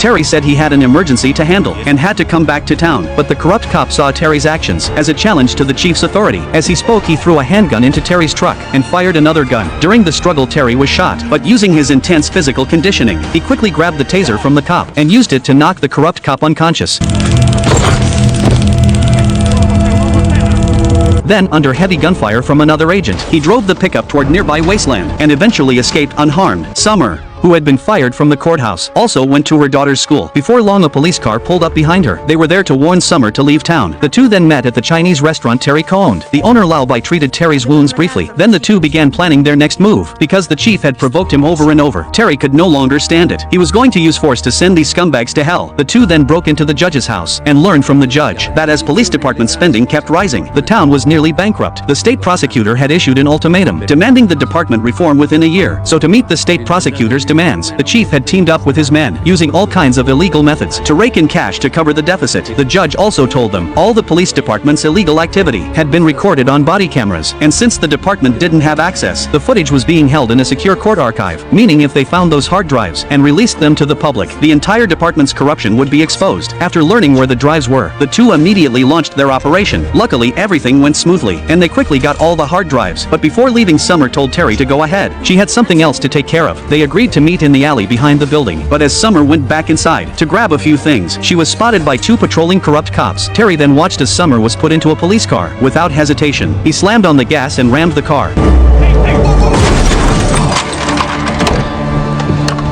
Terry said he had an emergency to handle and had to come back to town, but the corrupt cop saw Terry's actions as a challenge to the chief's authority. As he spoke, he threw a handgun into Terry's truck and fired another gun. During the struggle, Terry was shot, but using his intense physical conditioning, he quickly grabbed the taser from the cop and used it to knock the corrupt cop unconscious. Then, under heavy gunfire from another agent, he drove the pickup toward nearby wasteland and eventually escaped unharmed. Summer, who had been fired from the courthouse, also went to her daughter's school. Before long, a police car pulled up behind her. They were there to warn Summer to leave town. The two then met at the Chinese restaurant Terry co-owned. The owner Lao Bai treated Terry's wounds briefly. Then the two began planning their next move. Because the chief had provoked him over and over, Terry could no longer stand it. He was going to use force to send these scumbags to hell. The two then broke into the judge's house and learned from the judge that as police department spending kept rising, the town was nearly bankrupt. The state prosecutor had issued an ultimatum demanding the department reform within a year. So to meet the state prosecutor's demands, the chief had teamed up with his men, using all kinds of illegal methods to rake in cash to cover the deficit. The judge also told them all the police department's illegal activity had been recorded on body cameras, and since the department didn't have access, the footage was being held in a secure court archive, meaning if they found those hard drives and released them to the public, the entire department's corruption would be exposed. After learning where the drives were, the two immediately launched their operation. Luckily, everything went smoothly, and they quickly got all the hard drives. But before leaving, Summer told Terry to go ahead. She had something else to take care of. They agreed to meet in the alley behind the building, but as Summer went back inside to grab a few things, she was spotted by two patrolling corrupt cops. Terry then watched as Summer was put into a police car. Without hesitation, he slammed on the gas and rammed the car.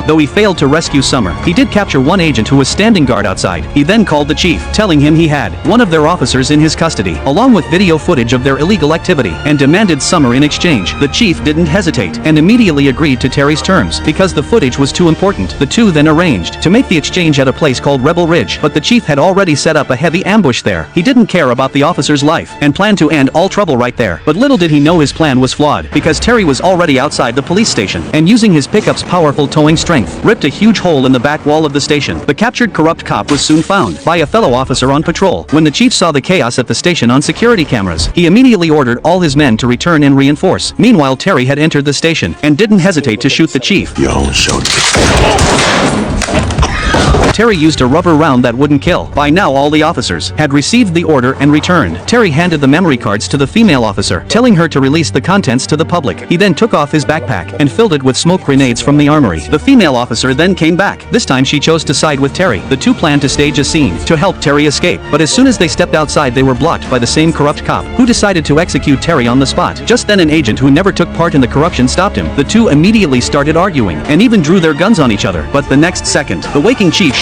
Though he failed to rescue Summer, he did capture one agent who was standing guard outside. He then called the chief, telling him he had one of their officers in his custody, along with video footage of their illegal activity, and demanded Summer in exchange. The chief didn't hesitate and immediately agreed to Terry's terms because the footage was too important. The two then arranged to make the exchange at a place called Rebel Ridge, but the chief had already set up a heavy ambush there. He didn't care about the officer's life and planned to end all trouble right there. But little did he know his plan was flawed, because Terry was already outside the police station and using his pickup's powerful towing strength, ripped a huge hole in the back wall of the station. The captured corrupt cop was soon found by a fellow officer on patrol. When the chief saw the chaos at the station on security cameras, he immediately ordered all his men to return and reinforce. Meanwhile, Terry had entered the station and didn't hesitate to shoot the chief. Your own show. Terry used a rubber round that wouldn't kill. By now all the officers had received the order and returned. Terry handed the memory cards to the female officer, telling her to release the contents to the public. He then took off his backpack and filled it with smoke grenades from the armory. The female officer then came back. This time she chose to side with Terry. The two planned to stage a scene to help Terry escape, but as soon as they stepped outside they were blocked by the same corrupt cop, who decided to execute Terry on the spot. Just then an agent who never took part in the corruption stopped him. The two immediately started arguing and even drew their guns on each other, but the next second, the waking chief shot